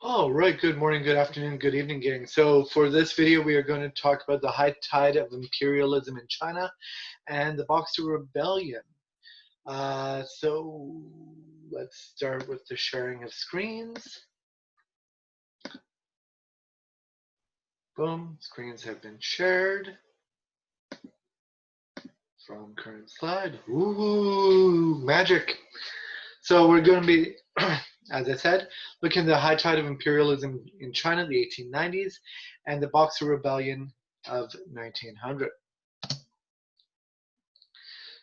All right, good morning, good afternoon, good evening, gang. So for this video, we are going to talk about the high tide of imperialism in China and the Boxer Rebellion. So let's start with the sharing of screens. Boom, screens have been shared from current slide. Ooh, magic. So we're going to be, as I said, looking at the high tide of imperialism in China, the 1890s, and the Boxer Rebellion of 1900.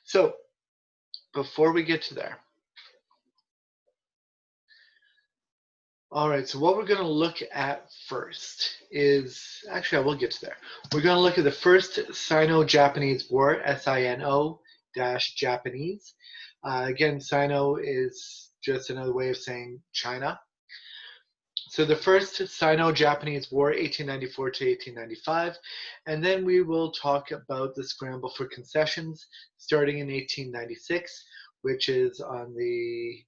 So before we get to there, all right, so what we're going to look at first is, actually, I will get to there. We're going to look at the first Sino-Japanese War, Sino-Japanese. Again, Sino is just another way of saying China. So the first Sino-Japanese War, 1894 to 1895, and then we will talk about the scramble for concessions starting in 1896, which is on the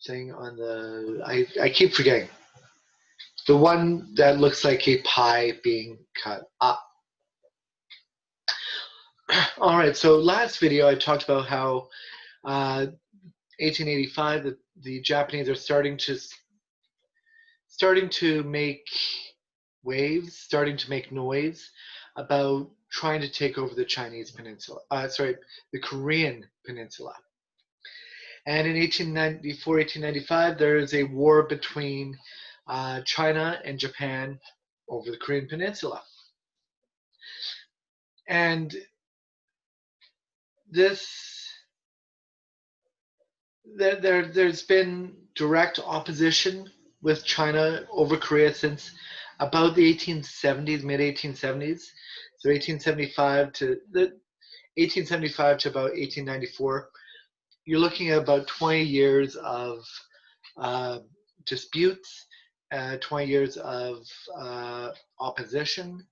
thing on the, I keep forgetting. The one that looks like a pie being cut up. All right, so last video I talked about how 1885, the Japanese are starting to make waves, starting to make noise about trying to take over the Chinese peninsula, the Korean peninsula. And in 1894, 1895, there is a war between China and Japan over the Korean peninsula. And there's been direct opposition with China over Korea since about the 1870s, mid 1870s. So 1875 to about 1894. You're looking at about 20 years of disputes, 20 years of opposition,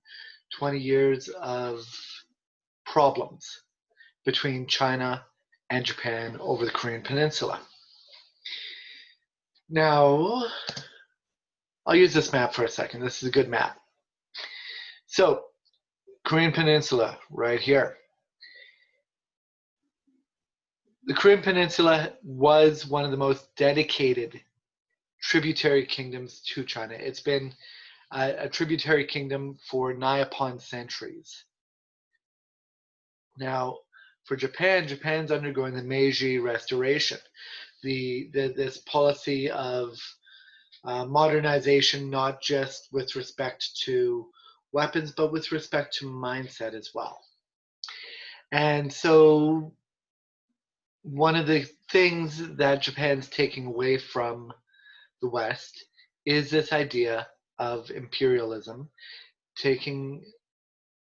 20 years of problems between China and Japan over the Korean peninsula. Now, I'll use this map for a second. This is a good map. So, Korean peninsula right here. The Korean peninsula was one of the most dedicated tributary kingdoms to China. It's been a tributary kingdom for nigh upon centuries. Now, for Japan, Japan's undergoing the Meiji Restoration. This policy of modernization, not just with respect to weapons, but with respect to mindset as well. And so one of the things that Japan's taking away from the West is this idea of imperialism, taking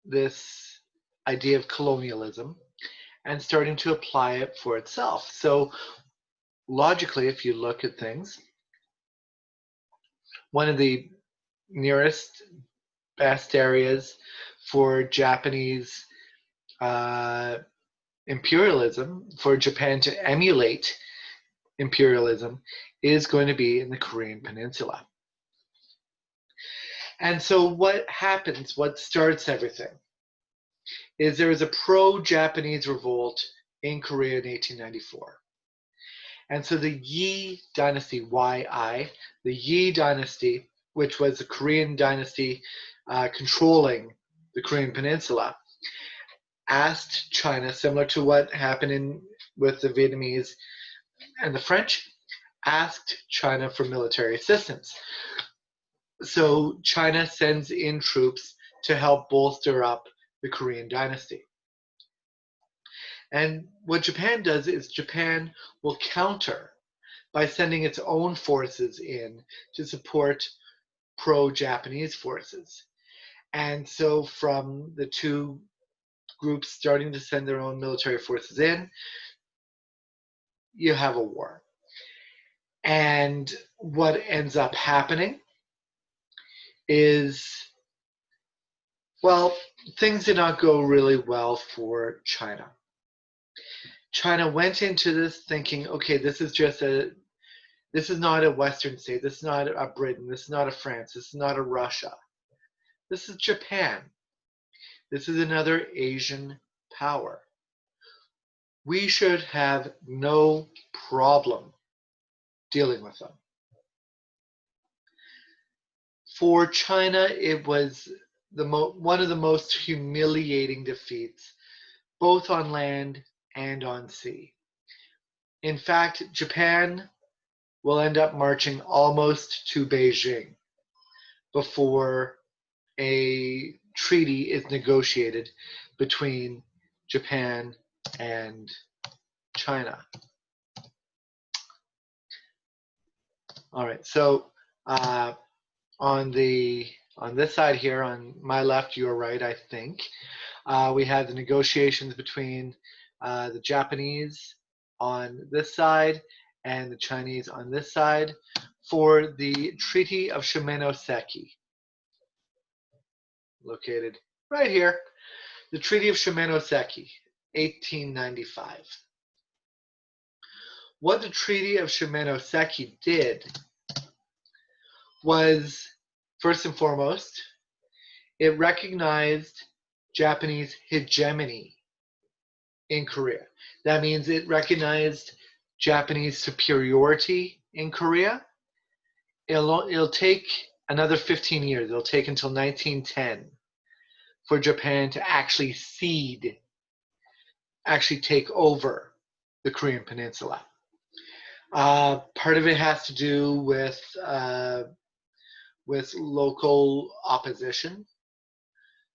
this idea of colonialism and starting to apply it for itself. So logically, if you look at things, one of the nearest best areas for Japanese imperialism, for Japan to emulate imperialism, is going to be in the Korean Peninsula. And so what happens, what starts everything, is there is a pro-Japanese revolt in Korea in 1894. And so the Yi dynasty, Y-I, the Yi dynasty, which was the Korean dynasty controlling the Korean Peninsula, asked China, similar to what happened with the Vietnamese and the French, asked China for military assistance. So China sends in troops to help bolster up the Korean dynasty. And what Japan does is Japan will counter by sending its own forces in to support pro-Japanese forces. And so from the two groups starting to send their own military forces in, you have a war. And what ends up happening is, well, things did not go really well for China. China went into this thinking, okay, this is just This is not a Western state. This is not a Britain. This is not a France. This is not a Russia. This is Japan. This is another Asian power. We should have no problem dealing with them. For China, it was one of the most humiliating defeats, both on land and on sea. In fact, Japan will end up marching almost to Beijing before a treaty is negotiated between Japan and China. All right, so on this side here, on my left, your right, I think, we have the negotiations between the Japanese on this side and the Chinese on this side for the Treaty of Shimonoseki, located right here. The Treaty of Shimonoseki, 1895. What the Treaty of Shimonoseki did was, first and foremost, it recognized Japanese hegemony in Korea. That means it recognized Japanese superiority in Korea. It'll take another 15 years. It'll take until 1910 for Japan to actually take over the Korean Peninsula. Part of it has to do with local opposition.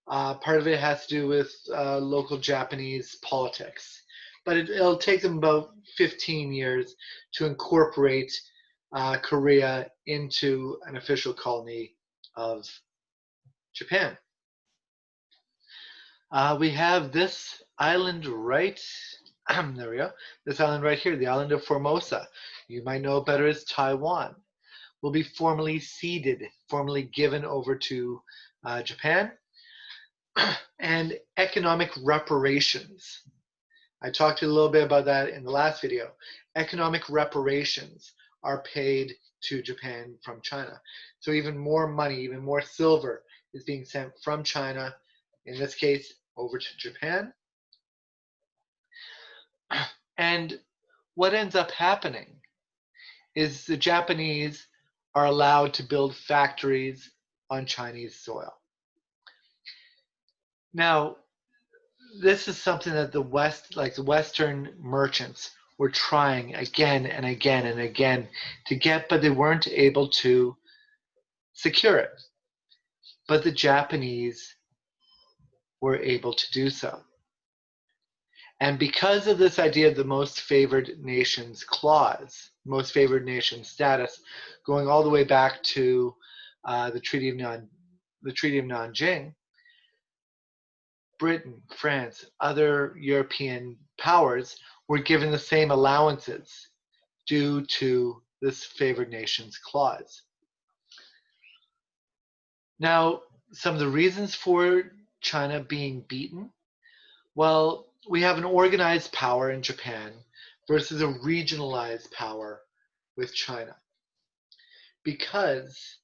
Part of it has to do with local Japanese politics. But it'll take them about 15 years to incorporate Korea into an official colony of Japan. We have this island right, there we go, this island right here, the island of Formosa. You might know it better as Taiwan. Will be formally ceded, formally given over to Japan. And economic reparations. I talked to you a little bit about that in the last video. Economic reparations are paid to Japan from China. So even more money, even more silver is being sent from China, in this case, over to Japan. And what ends up happening is the Japanese are allowed to build factories on Chinese soil. Now, this is something that the West, like the Western merchants, were trying again and again and again to get, but they weren't able to secure it. But the Japanese were able to do so. And because of this idea of the most favored nations clause, most favored nation status, going all the way back to the Treaty of Nanjing, Britain, France, other European powers were given the same allowances due to this favored nations clause. Now, some of the reasons for China being beaten, well, we have an organized power in Japan versus a regionalized power with China. Because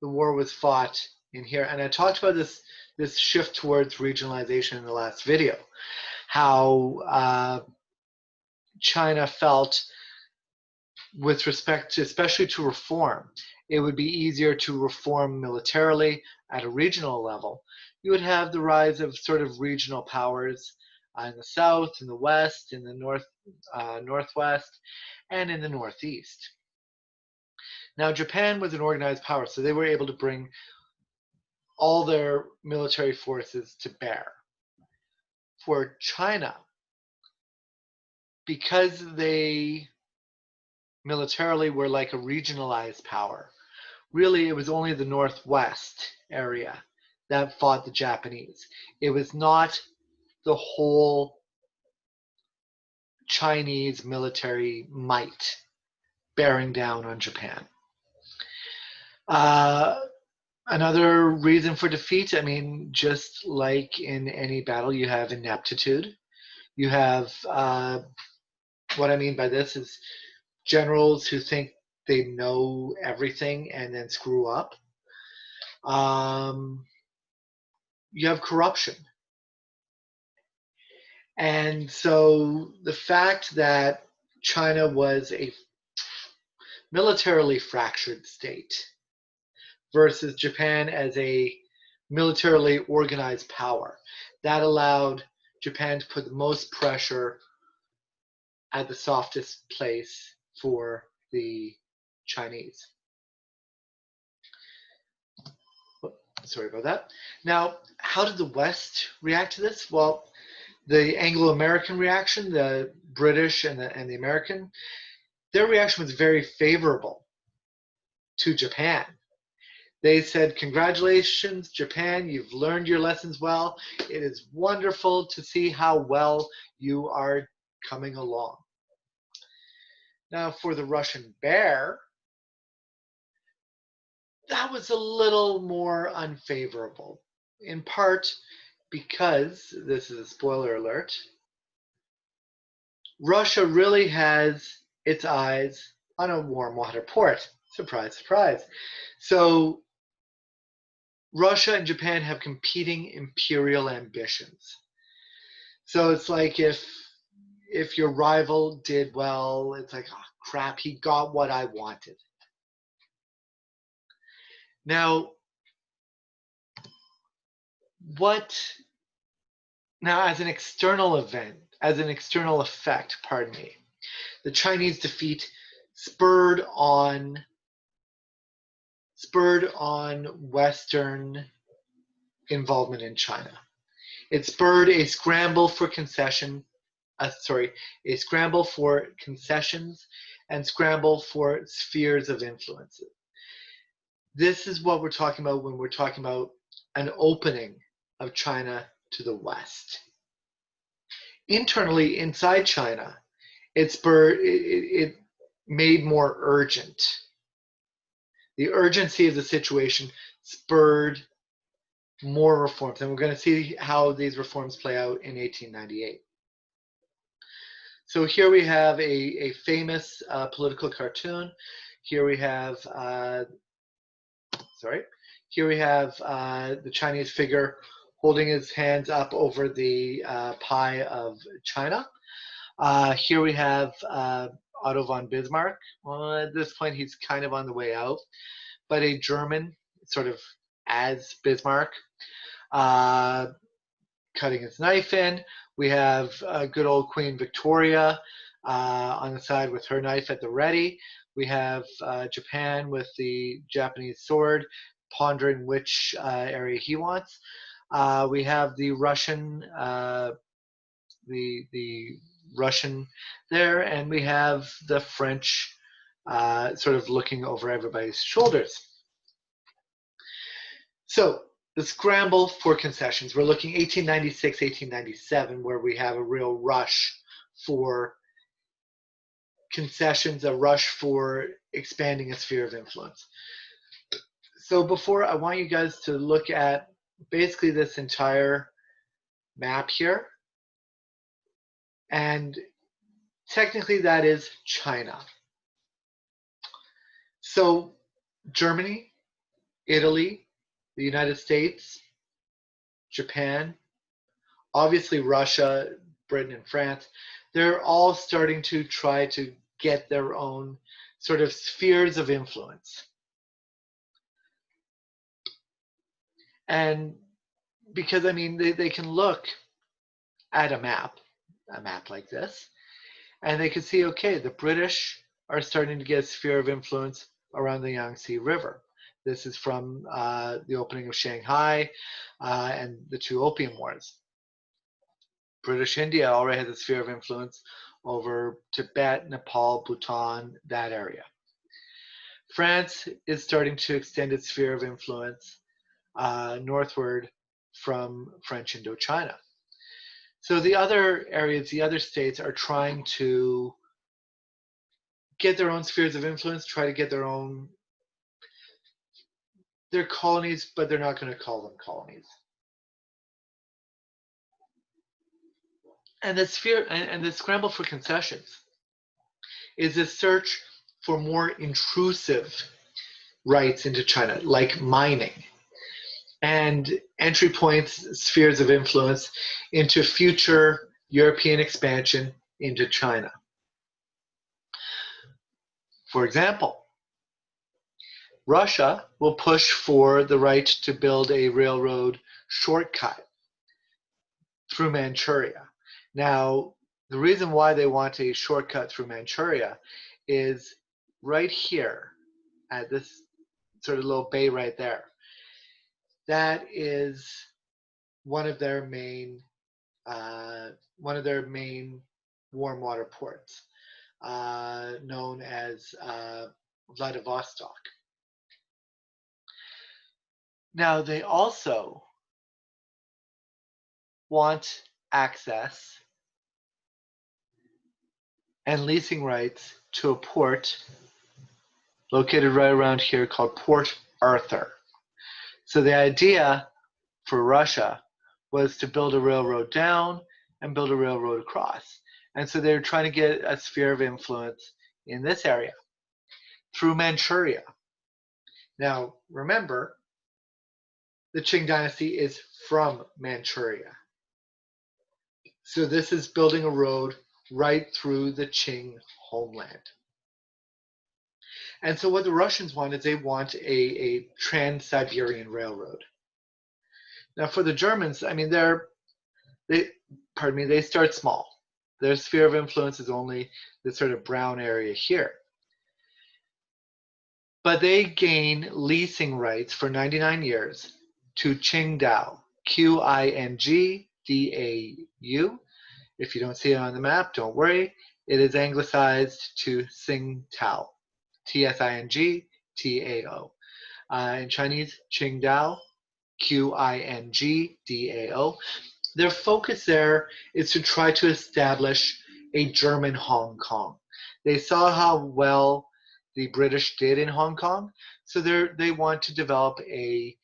the war was fought in here, and I talked about this shift towards regionalization in the last video, how China felt with respect to, especially to reform, it would be easier to reform militarily at a regional level. You would have the rise of sort of regional powers in the south, in the west, in the northwest, and in the northeast. Now, Japan was an organized power, so they were able to bring all their military forces to bear. For China, because they militarily were like a regionalized power, really it was only the northwest area that fought the Japanese. It was not the whole Chinese military might bearing down on Japan. Another reason for defeat, I mean, just like in any battle, you have ineptitude. You have, what I mean by this is generals who think they know everything and then screw up. You have corruption. And so the fact that China was a militarily fractured state versus Japan as a militarily organized power, that allowed Japan to put the most pressure at the softest place for the Chinese. Sorry about that. Now, how did the West react to this? Well, the Anglo-American reaction, the British and the American, their reaction was very favorable to Japan. They said, congratulations, Japan, you've learned your lessons well. It is wonderful to see how well you are coming along. Now, for the Russian bear, that was a little more unfavorable, in part because, this is a spoiler alert, Russia really has its eyes on a warm water port. Surprise, surprise. So Russia and Japan have competing imperial ambitions. So it's like if your rival did well, it's like, oh crap, he got what I wanted. Now, as an external event, as an external effect, pardon me, the Chinese defeat spurred on Western involvement in China. It spurred a scramble for concessions and scramble for spheres of influence. This is what we're talking about when we're talking about an opening of China to the West. Internally, inside China, it made more urgent. The urgency of the situation spurred more reforms, and we're going to see how these reforms play out in 1898. So here we have a famous political cartoon. Here we have the Chinese figure holding his hands up over the pie of China. Here we have Otto von Bismarck. Well, at this point, he's kind of on the way out, but a German, sort of as Bismarck, cutting his knife in. We have good old Queen Victoria on the side with her knife at the ready. We have Japan with the Japanese sword, pondering which area he wants. We have the Russian, the Russian there, and we have the French sort of looking over everybody's shoulders. So the scramble for concessions. We're looking 1896, 1897, where we have a real rush for concessions, a rush for expanding a sphere of influence. So before, I want you guys to look at basically this entire map here. And technically that is China. So Germany, Italy, the United States, Japan, obviously Russia, Britain, and France, they're all starting to try to get their own sort of spheres of influence. And because, I mean, they can look at a map like this, and they can see, okay, the British are starting to get a sphere of influence around the Yangtze River. This is from the opening of Shanghai and the two Opium Wars. British India already has a sphere of influence over Tibet, Nepal, Bhutan, that area. France is starting to extend its sphere of influence northward from French Indochina. So the other areas, the other states are trying to get their own spheres of influence, try to get their colonies, but they're not going to call them colonies. And the scramble for concessions is this search for more intrusive rights into China, like mining, and entry points, spheres of influence into future European expansion into China. For example, Russia will push for the right to build a railroad shortcut through Manchuria. Now, the reason why they want a shortcut through Manchuria is right here at this sort of little bay right there. That is one of their main warm water ports, known as Vladivostok. Now, they also want access and leasing rights to a port located right around here called Port Arthur. So the idea for Russia was to build a railroad down and build a railroad across. And so they're trying to get a sphere of influence in this area through Manchuria. Now, remember, the Qing dynasty is from Manchuria. So this is building a road right through the Qing homeland. And so what the Russians want is they want a Trans-Siberian Railroad. Now for the Germans, I mean, they start small. Their sphere of influence is only this sort of brown area here. But they gain leasing rights for 99 years to Qingdao, Qingdau. If you don't see it on the map, don't worry. It is anglicized to Tsingtao, Tsingtao. In Chinese, Qingdao, Qingdao. Their focus there is to try to establish a German Hong Kong. They saw how well the British did in Hong Kong, so they want to develop a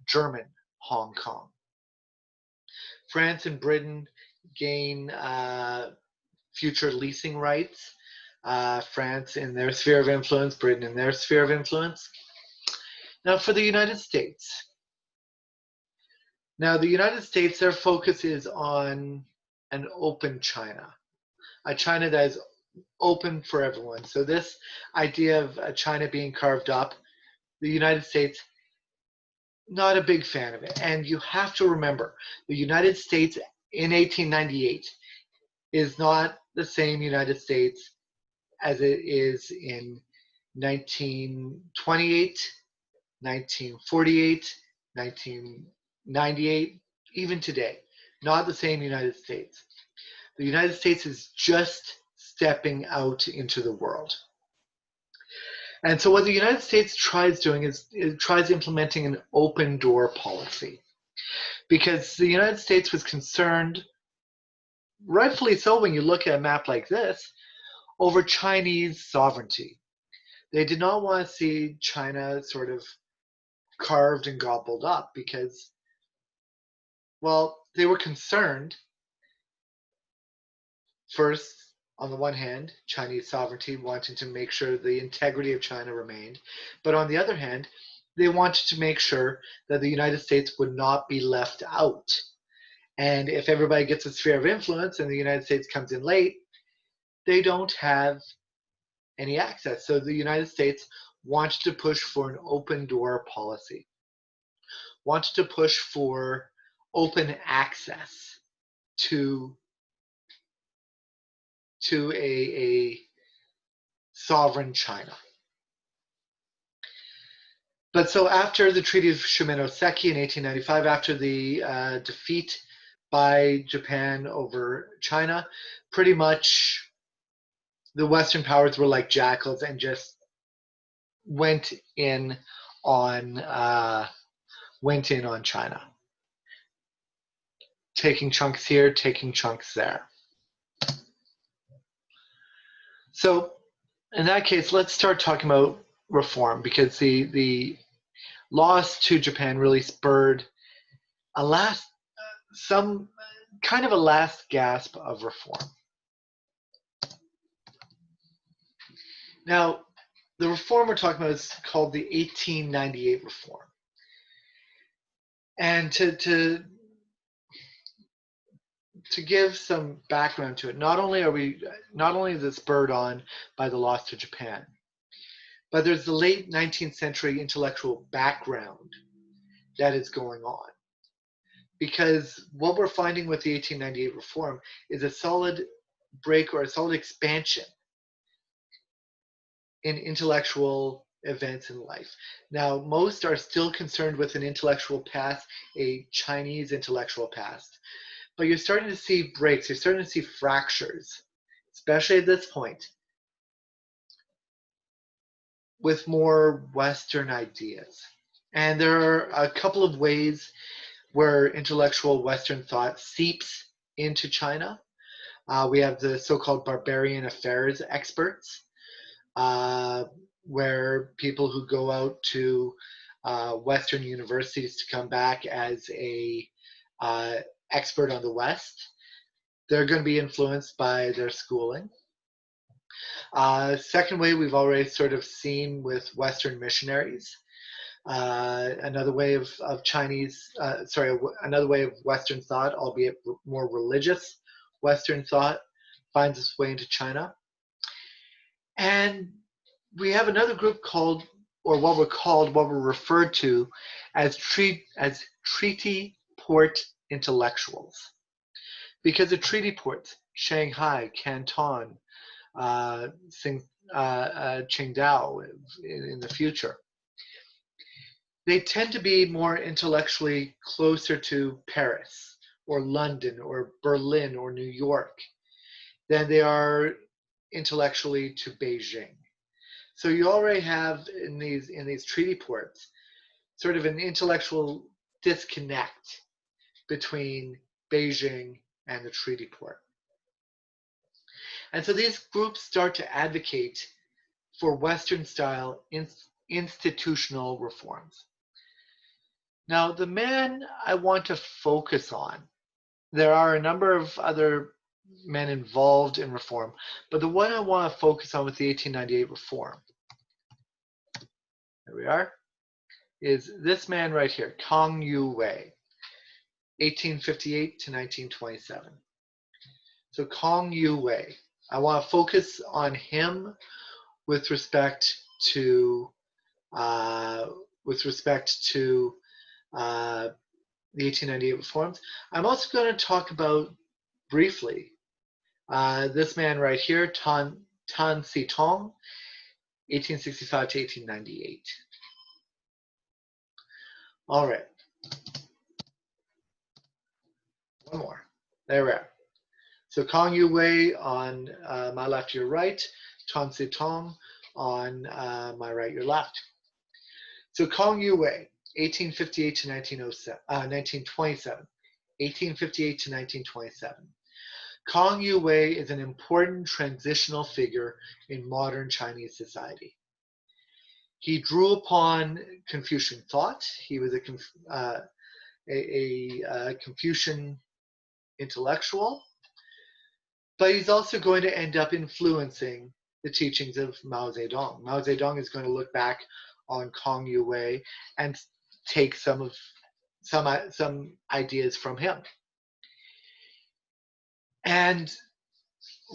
German Hong Kong. France and Britain gain future leasing rights. France in their sphere of influence, Britain in their sphere of influence. Now for the United States. Now the United States, their focus is on an open China, a China that is open for everyone. So this idea of China being carved up, the United States, not a big fan of it. And you have to remember, the United States in 1898 is not the same United States as it is in 1928, 1948, 1998, even today. Not the same United States. The United States is just stepping out into the world. And so what the United States tries doing is it tries implementing an open door policy. Because the United States was concerned, rightfully so when you look at a map like this, over Chinese sovereignty. They did not want to see China sort of carved and gobbled up because, well, they were concerned, first, on the one hand, Chinese sovereignty, wanting to make sure the integrity of China remained. But on the other hand, they wanted to make sure that the United States would not be left out. And if everybody gets a sphere of influence and the United States comes in late, they don't have any access. So the United States wanted to push for an open door policy, wanted to push for open access to a sovereign China. But so after the Treaty of Shimonoseki in 1895, after the defeat by Japan over China, pretty much the Western powers were like jackals and just went in on China, taking chunks here, taking chunks there. So in that case, let's start talking about reform, because the loss to Japan really spurred some kind of a last gasp of reform. Now, the reform we're talking about is called the 1898 reform. And to give some background to it, not only is it spurred on by the loss to Japan, but there's the late 19th century intellectual background that is going on. Because what we're finding with the 1898 reform is a solid break or a solid expansion in intellectual events in life. Now, most are still concerned with an intellectual past, a Chinese intellectual past, but you're starting to see breaks, you're starting to see fractures, especially at this point, with more Western ideas. And there are a couple of ways where intellectual Western thought seeps into China. We have the so-called barbarian affairs experts, where people who go out to Western universities to come back as a expert on the West, they're going to be influenced by their schooling. Second way we've already sort of seen with Western missionaries. Another way of another way of Western thought, albeit more religious Western thought, finds its way into China. And we have another group called, or what we're referred to as treaty port intellectuals. Because the treaty ports, Shanghai, Canton, Qingdao in the future, they tend to be more intellectually closer to Paris or London or Berlin or New York than they are intellectually to Beijing. So you already have in these treaty ports sort of an intellectual disconnect between Beijing and the treaty port. And so these groups start to advocate for Western style institutional reforms. Now, the man I want to focus on, there are a number of other men involved in reform, but the one I want to focus on with the 1898 reform, there we are, is this man right here, Kang Youwei, 1858 to 1927. So Kang Youwei, I want to focus on him with respect to the 1898 reforms. I'm also going to talk about briefly this man right here, Tan Sitong, 1865 to 1898. All right. One more. There we are. So Kang Youwei on my left, your right. Tan Sitong on my right, your left. So Kang Youwei, 1858 to 1927. 1858 to 1927. Kang Youwei is an important transitional figure in modern Chinese society. He drew upon Confucian thought. He was a Confucian intellectual, but he's also going to end up influencing the teachings of Mao Zedong. Mao Zedong is going to look back on Kang Youwei and take some ideas from him. And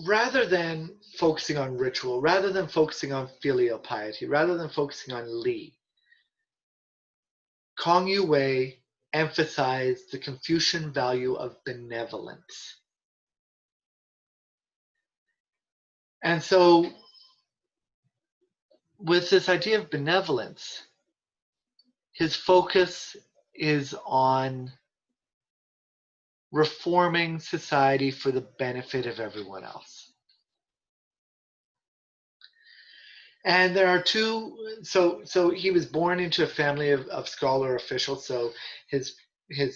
rather than focusing on ritual, rather than focusing on filial piety, rather than focusing on Li, Kang Youwei emphasized the Confucian value of benevolence. And so, with this idea of benevolence, his focus is on reforming society for the benefit of everyone else. And there are two, so he was born into a family of scholar officials. So his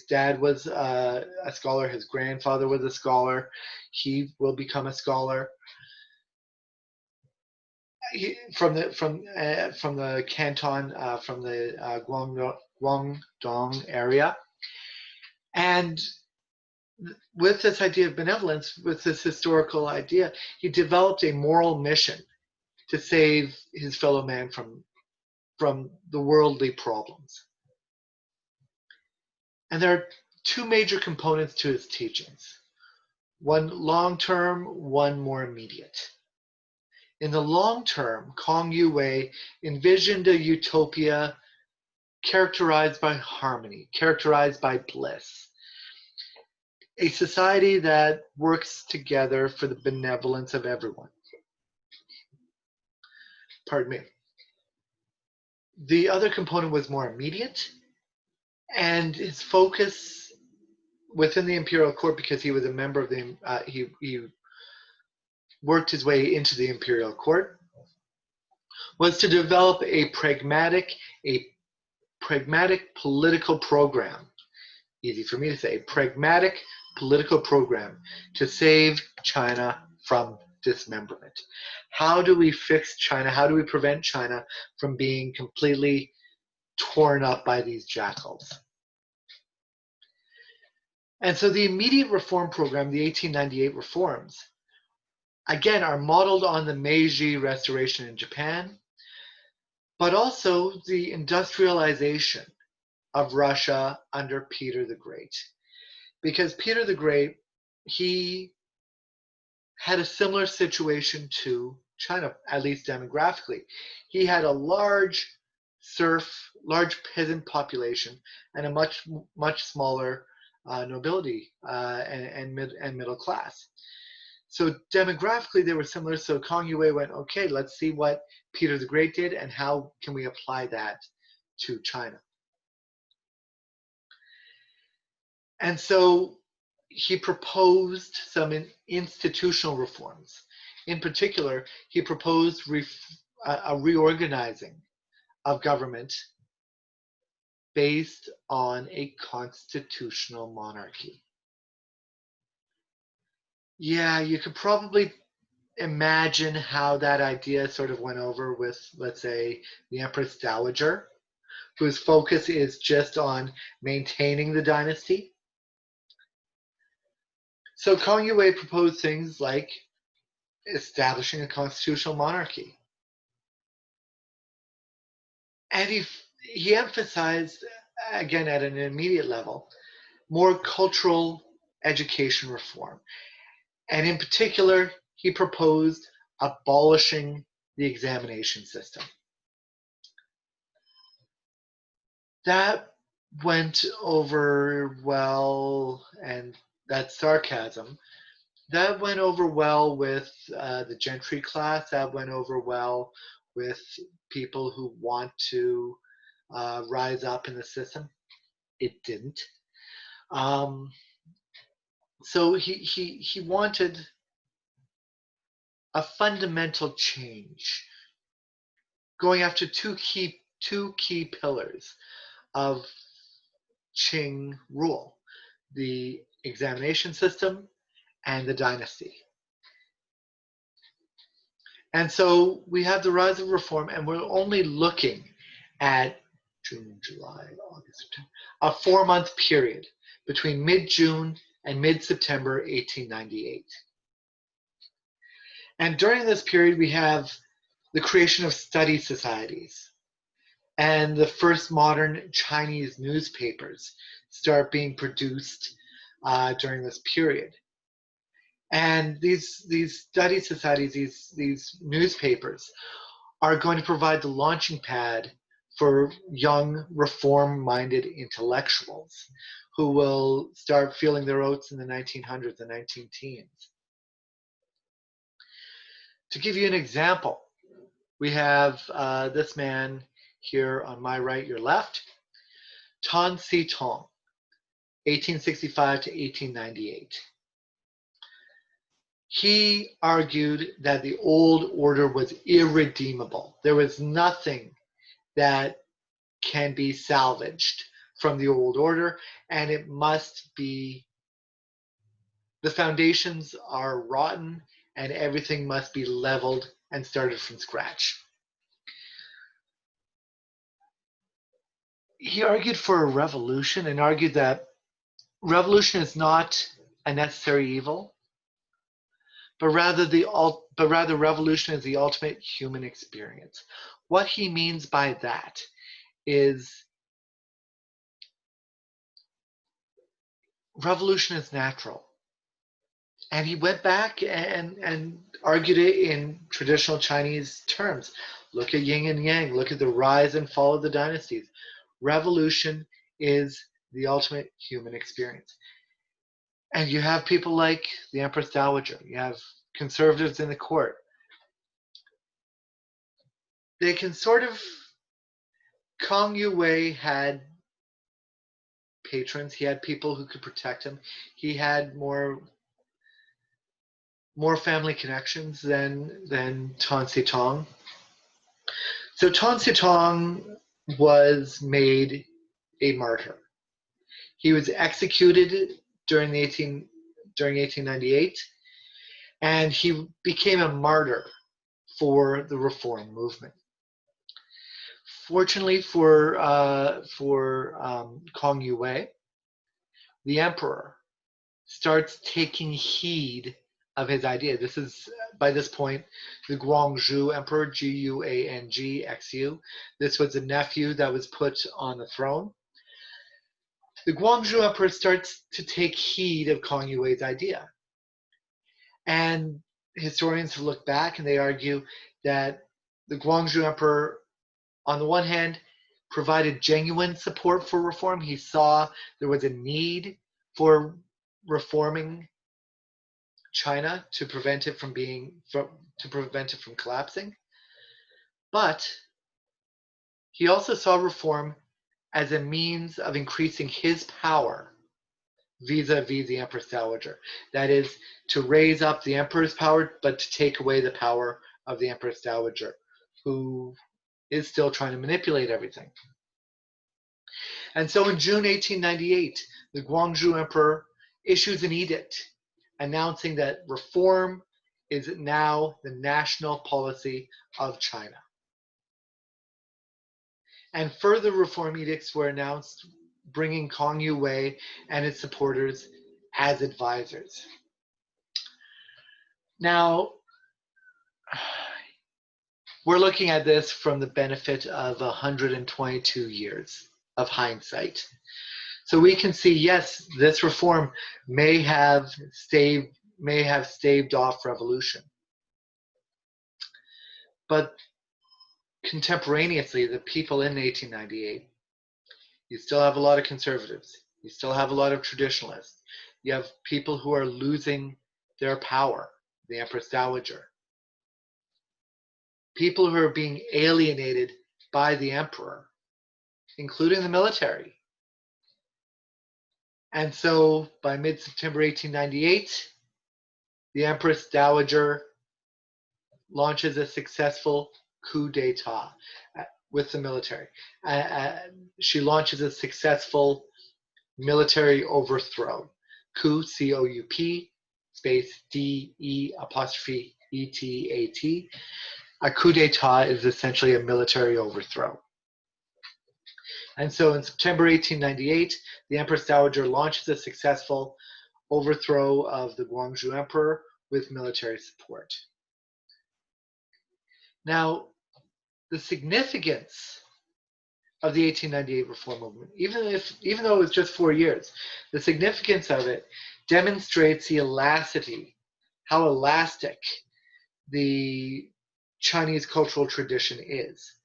dad was a scholar, his grandfather was a scholar, he will become a scholar. From the Canton, from the Guangdong area. And with this idea of benevolence, with this historical idea, he developed a moral mission to save his fellow man from the worldly problems. And there are two major components to his teachings. One long-term, one more immediate. In the long term, Kong Yue envisioned a utopia characterized by harmony, characterized by bliss. A society that works together for the benevolence of everyone. Pardon me. The other component was more immediate, and his focus within the imperial court, because he was a member of the, he worked his way into the imperial court, was to develop a pragmatic political program. Easy for me to say, pragmatic political program to save China from dismemberment. How do we fix China? How do we prevent China from being completely torn up by these jackals? And so the immediate reform program, the 1898 reforms, again, are modeled on the Meiji Restoration in Japan, but also the industrialization of Russia under Peter the Great. Because Peter the Great, he had a similar situation to China, at least demographically. He had a large peasant population and a much smaller nobility and middle class. So demographically, they were similar. So Kong Yue went, okay, let's see what Peter the Great did and how can we apply that to China. And so he proposed some institutional reforms. In particular, he proposed a reorganizing of government based on a constitutional monarchy. Yeah, you could probably imagine how that idea sort of went over with, let's say, the Empress Dowager, whose focus is just on maintaining the dynasty. So Kong Yue proposed things like establishing a constitutional monarchy. And he emphasized, again at an immediate level, more cultural education reform. And in particular, he proposed abolishing the examination system. That went over well, and that's sarcasm. That went over well with the gentry class. That went over well with people who want to rise up in the system. It didn't. So he wanted a fundamental change, going after two key pillars of Qing rule: the examination system and the dynasty. And so we have the rise of reform, and we're only looking at June, July, August, September, a 4-month period between mid-June and mid-September 1898. And during this period, we have the creation of study societies, and the first modern Chinese newspapers start being produced during this period. And these study societies, these newspapers, are going to provide the launching pad for young reform-minded intellectuals who will start feeling their oats in the 1900s, the 19-teens. To give you an example, we have this man here on my right, your left, Tan Si-tong, 1865 to 1898. He argued that the old order was irredeemable. There was nothing that can be salvaged from the old order, and it must be, the foundations are rotten, and everything must be leveled and started from scratch. He argued for a revolution and argued that revolution is not a necessary evil, but rather revolution is the ultimate human experience. What he means by that is revolution is natural. And he went back and argued it in traditional Chinese terms. Look at yin and yang, look at the rise and fall of the dynasties. Revolution is the ultimate human experience. And you have people like the Empress Dowager, you have conservatives in the court. They can sort of, Kong Yu had patrons, he had people who could protect him, he had more family connections than Tan Tong. So Tan Tong was made a martyr. He was executed during 1898, and he became a martyr for the reform movement. Fortunately for Kong Yu, the emperor starts taking heed of his idea. This is, by this point, the Guangzhou Emperor, Guangxu. This was a nephew that was put on the throne. The Guangzhou Emperor starts to take heed of Kong Yu's idea. And historians look back and they argue that the Guangzhou Emperor, on the one hand, provided genuine support for reform. He saw there was a need for reforming China to prevent it from collapsing. But he also saw reform as a means of increasing his power vis-a-vis the Empress Dowager. That is, to raise up the emperor's power, but to take away the power of the Empress Dowager, who is still trying to manipulate everything. And so in June 1898, the Guangzhou Emperor issues an edict announcing that reform is now the national policy of China. And further reform edicts were announced, bringing Kong Yu and its supporters as advisors. Now, we're looking at this from the benefit of 122 years of hindsight. So we can see, yes, this reform may have staved off revolution. But contemporaneously, the people in 1898, you still have a lot of conservatives. You still have a lot of traditionalists. You have people who are losing their power, the Empress Dowager. People who are being alienated by the emperor, including the military. And so by mid-September 1898, the Empress Dowager launches a successful coup d'etat with the military. She launches a successful military overthrow. Coup, C-O-U-P, space D-E''ETAT. A coup d'etat is essentially a military overthrow. And so in September 1898, the Empress Dowager launches a successful overthrow of the Guangzhou Emperor with military support. Now, the significance of the 1898 reform movement, even though it was just 4 years, the significance of it demonstrates the elasticity, how elastic the Chinese cultural tradition is.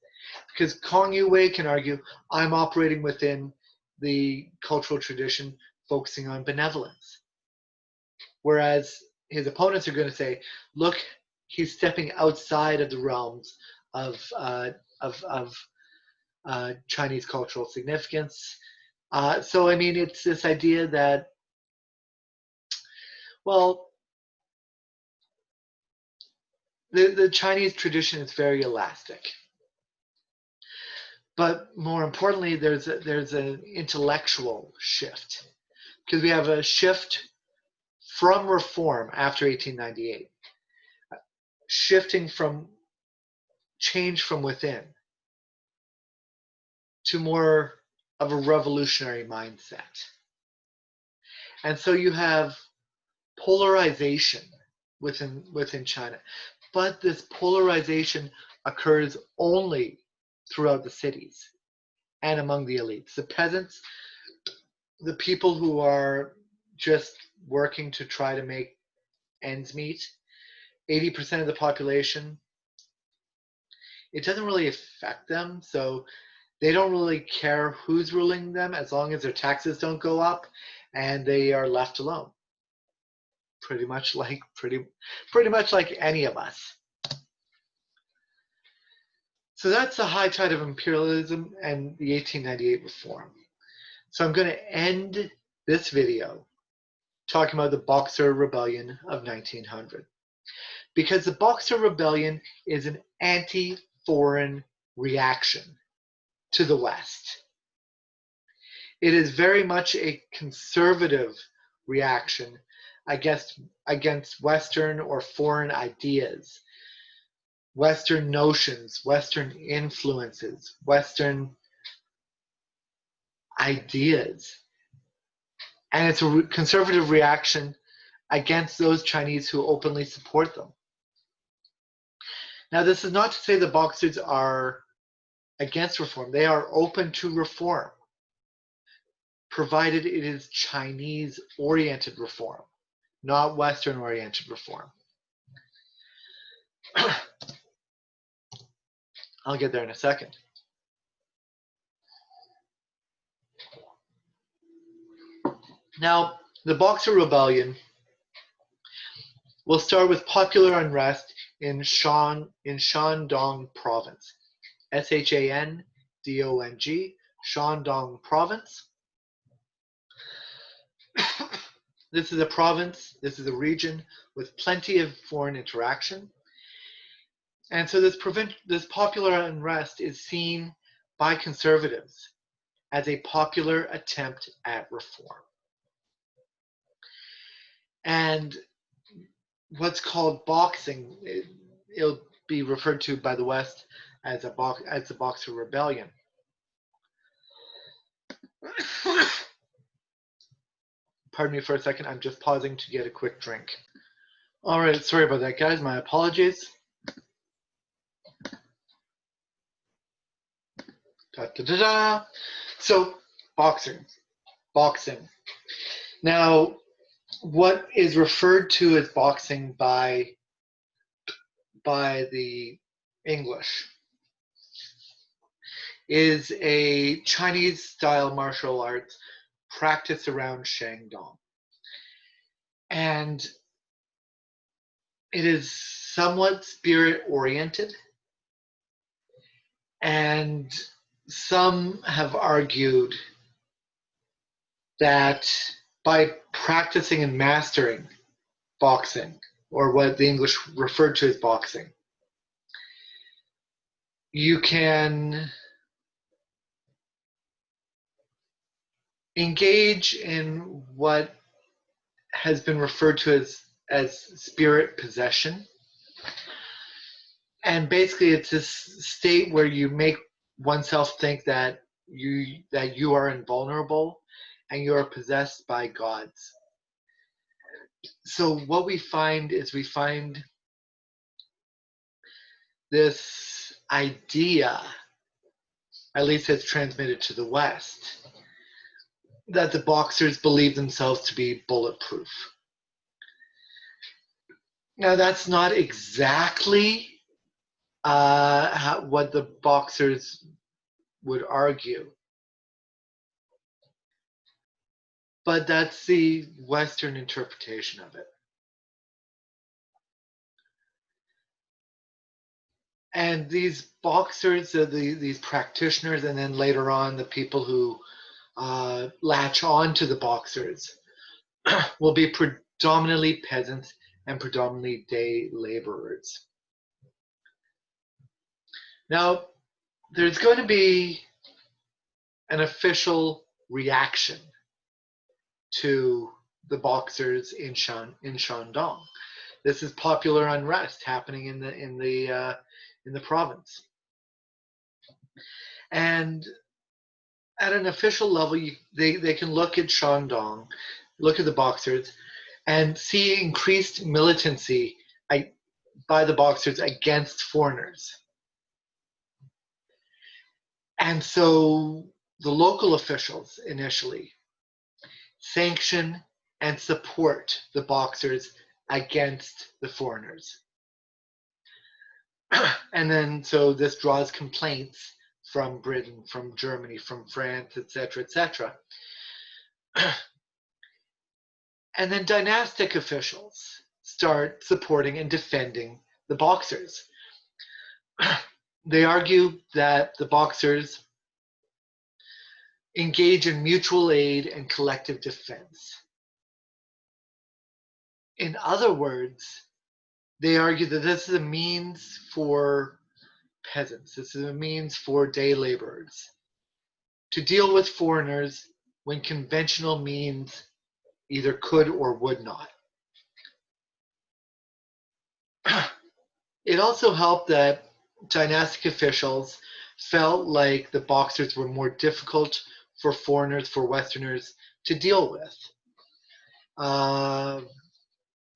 Because Kong Yu can argue, I'm operating within the cultural tradition focusing on benevolence. Whereas his opponents are going to say, look, he's stepping outside of the realms of Chinese cultural significance. So, I mean, it's this idea that, well, the Chinese tradition is very elastic. But more importantly, there's an intellectual shift, because we have a shift from reform after 1898, shifting from change from within to more of a revolutionary mindset. And so you have polarization within China. But this polarization occurs only throughout the cities and among the elites. The peasants, the people who are just working to try to make ends meet, 80% of the population, it doesn't really affect them. So they don't really care who's ruling them as long as their taxes don't go up and they are left alone. Pretty much like any of us. So that's the high tide of imperialism and the 1898 reform. So I'm going to end this video talking about the Boxer Rebellion of 1900. Because the Boxer Rebellion is an anti-foreign reaction to the West. It is very much a conservative reaction against Western or foreign ideas, Western notions, Western influences, Western ideas. And it's a conservative reaction against those Chinese who openly support them. Now, this is not to say the Boxers are against reform. They are open to reform, provided it is Chinese-oriented reform, not Western-oriented reform. I'll get there in a second. Now, the Boxer Rebellion will start with popular unrest in Shandong Province. Shandong, Shandong Province. This is a province, this is a region with plenty of foreign interaction. And so this popular unrest is seen by conservatives as a popular attempt at reform. And what's called boxing, it'll be referred to by the West as the Boxer Rebellion. Pardon me for a second, I'm just pausing to get a quick drink. All right, sorry about that, guys, my apologies. So, boxing. Now, what is referred to as boxing by the English is a Chinese-style martial arts practice around Shandong. And it is somewhat spirit-oriented, and some have argued that by practicing and mastering boxing, or what the English referred to as boxing, you can engage in what has been referred to as spirit possession. And basically it's this state where you make oneself think that you are invulnerable and you are possessed by gods. So what we find is this idea, at least it's transmitted to the West, that the boxers believe themselves to be bulletproof. Now that's not exactly what the boxers would argue, but that's the Western interpretation of it. And these boxers, these practitioners, and then later on the people who latch on to the boxers will be predominantly peasants and predominantly day laborers. Now, there's going to be an official reaction to the boxers in Shandong. This is popular unrest happening in the province, and at an official level, they can look at Shandong, look at the boxers, and see increased militancy by the Boxers against foreigners. And so the local officials initially sanction and support the Boxers against the foreigners. And then so this draws complaints from Britain, from Germany, from France, etc., etc. And then dynastic officials start supporting and defending the Boxers. They argue that the Boxers engage in mutual aid and collective defense. In other words, they argue that this is a means for peasants, this is a means for day laborers to deal with foreigners when conventional means either could or would not. It also helped that dynastic officials felt like the Boxers were more difficult for foreigners, for Westerners to deal with.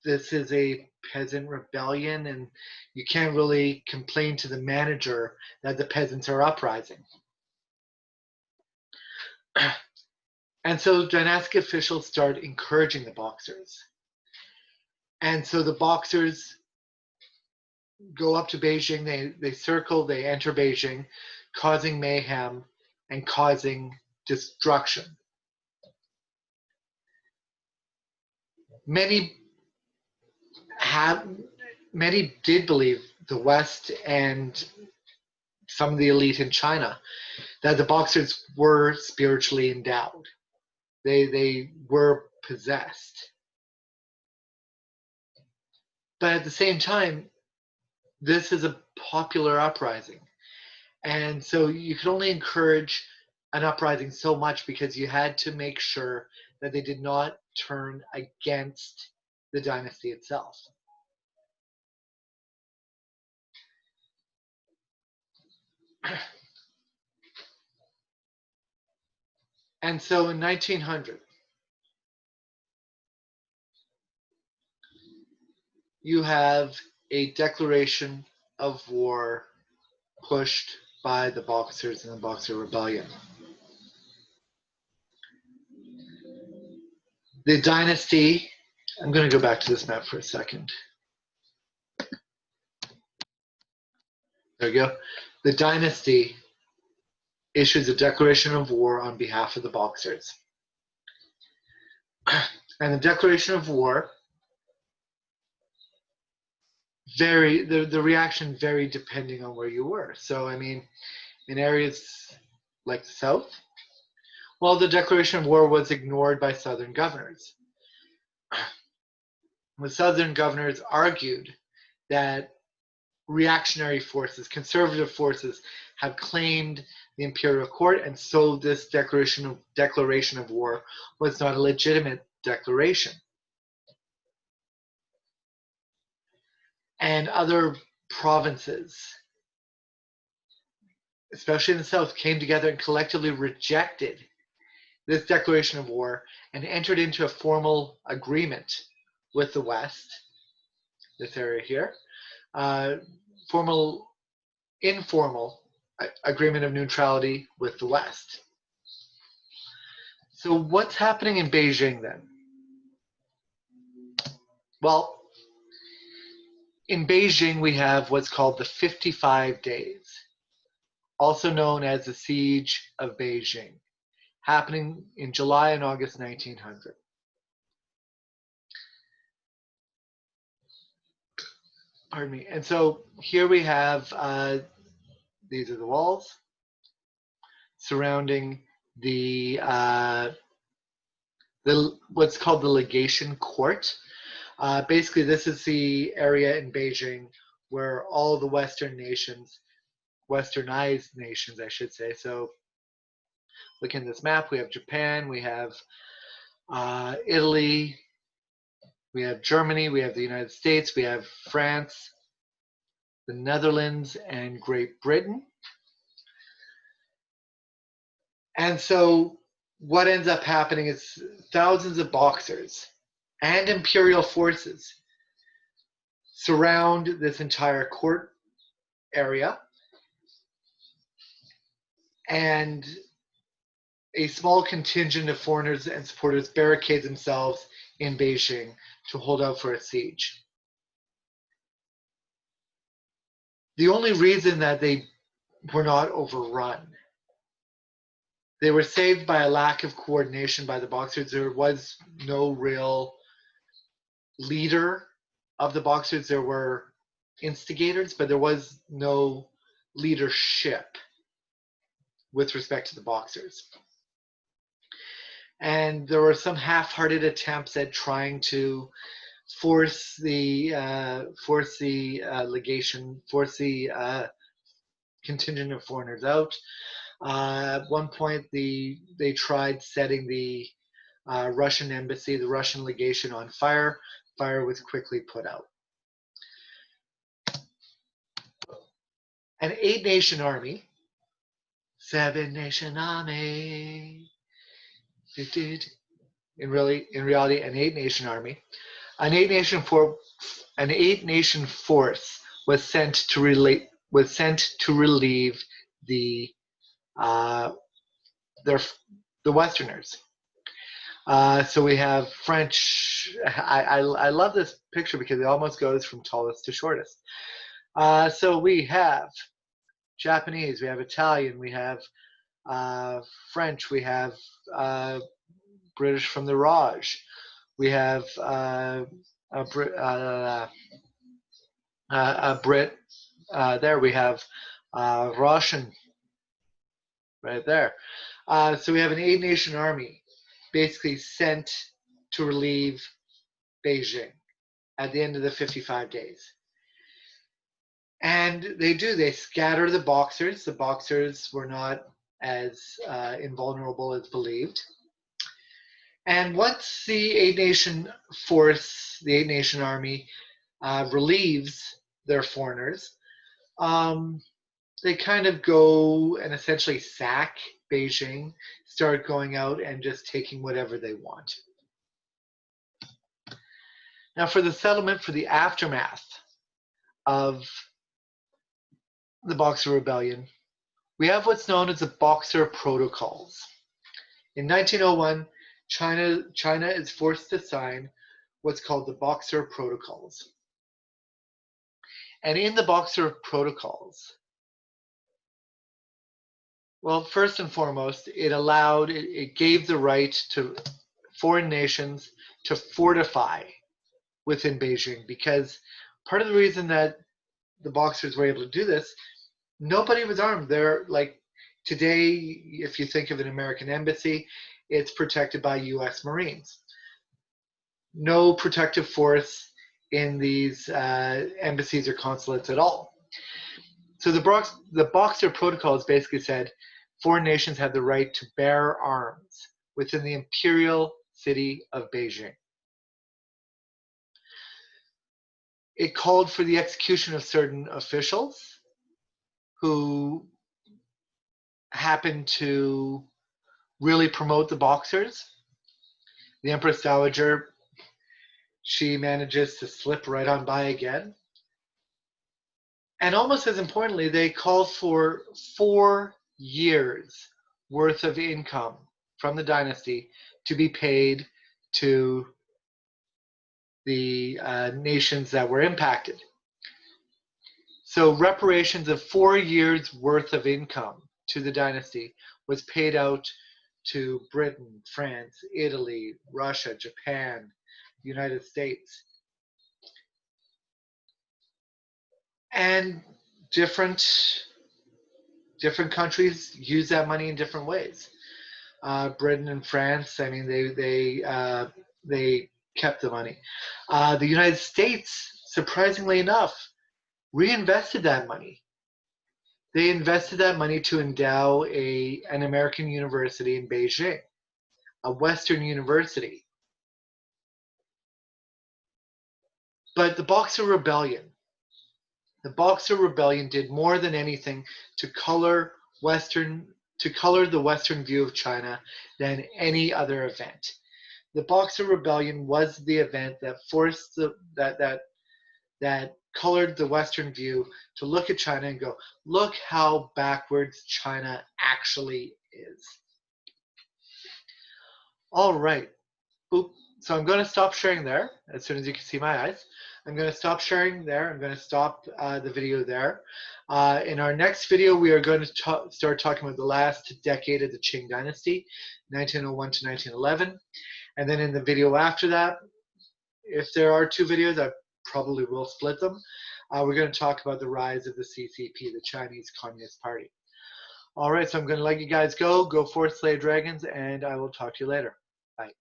This is a peasant rebellion, and you can't really complain to the manager that the peasants are uprising. And so dynastic officials start encouraging the Boxers. And so the Boxers go up to Beijing, they circle, they enter Beijing, causing mayhem and causing destruction. Many did believe, the West and some of the elite in China, that the Boxers were spiritually endowed. They were possessed. But at the same time, this is a popular uprising. And so you could only encourage an uprising so much because you had to make sure that they did not turn against the dynasty itself. And so in 1900, you have a declaration of war pushed by the Boxers and the Boxer Rebellion. The dynasty, I'm going to go back to this map for a second. There we go. The dynasty issues a declaration of war on behalf of the Boxers. And the declaration of war, the reaction varied depending on where you were. So, I mean, in areas like the South, well, the declaration of war was ignored by Southern governors. The Southern governors argued that reactionary forces, conservative forces, have claimed the imperial court, and so this declaration of war was not a legitimate declaration. And other provinces, especially in the South, came together and collectively rejected this declaration of war and entered into a formal agreement with the West, this area here, informal agreement of neutrality with the West. So what's happening in Beijing then? Well, in Beijing we have what's called the 55 days, also known as the Siege of Beijing, happening in July and August 1900. Pardon me. And so here we have, these are the walls surrounding the what's called the legation court. Basically, this is the area in Beijing where all the Western nations, Westernized nations, I should say. So look in this map, we have Japan, we have Italy, we have Germany, we have the United States, we have France, the Netherlands, and Great Britain. And so what ends up happening is thousands of Boxers and imperial forces surround this entire court area, and a small contingent of foreigners and supporters barricade themselves in Beijing to hold out for a siege. The only reason that they were not overrun, they were saved by a lack of coordination by the Boxers. There was no real leader of the Boxers. There were instigators, but there was no leadership with respect to the Boxers. And there were some half-hearted attempts at trying to force the contingent of foreigners out. At one point, they tried setting the Russian embassy, the Russian legation, on fire. Fire was quickly put out. An 8-nation army, 7-nation army. In reality, an 8-nation army. An 8-nation force was sent to relieve the Westerners. So we have French. I love this picture because it almost goes from tallest to shortest. So we have Japanese, we have Italian, we have French, we have British from the Raj, we have a Brit there, we have Russian right there. So we have an 8-nation army basically sent to relieve Beijing at the end of the 55 days. And they scatter the Boxers. The Boxers were not as invulnerable as believed. And once the 8-nation force, the 8-nation army, relieves their foreigners, they kind of go and essentially sack Beijing, start going out and just taking whatever they want. Now, for the settlement, for the aftermath of the Boxer Rebellion, we have what's known as the Boxer Protocols. In 1901, China is forced to sign what's called the Boxer Protocols. And in the Boxer Protocols, well, first and foremost, it gave the right to foreign nations to fortify within Beijing, because part of the reason that the Boxers were able to do this, nobody was armed. They're like today, if you think of an American embassy, it's protected by US Marines. No protective force in these embassies or consulates at all. So the Boxer Protocols basically said foreign nations had the right to bear arms within the imperial city of Beijing. It called for the execution of certain officials who happened to really promote the Boxers. The Empress Dowager, she manages to slip right on by again. And almost as importantly, they called for 4 years worth of income from the dynasty to be paid to the nations that were impacted. So reparations of 4 years worth of income to the dynasty was paid out to Britain, France, Italy, Russia, Japan, the United States. And different countries use that money in different ways. Britain and France, I mean, they kept the money. The United States, surprisingly enough, reinvested that money. They invested that money to endow an American university in Beijing, a Western university. But the Boxer Rebellion did more than anything to color the Western view of China than any other event. The Boxer Rebellion was the event that forced that colored the Western view to look at China and go, look how backwards China actually is. All right. Boop. So I'm going to stop sharing there as soon as you can see my eyes. I'm going to stop sharing there. I'm going to stop the video there. In our next video, we are going to start talking about the last decade of the Qing Dynasty, 1901 to 1911. And then in the video after that, if there are two videos, I probably will split them. We're going to talk about the rise of the CCP, the Chinese Communist Party. All right, so I'm going to let you guys go. Go forth, slay dragons, and I will talk to you later. Bye.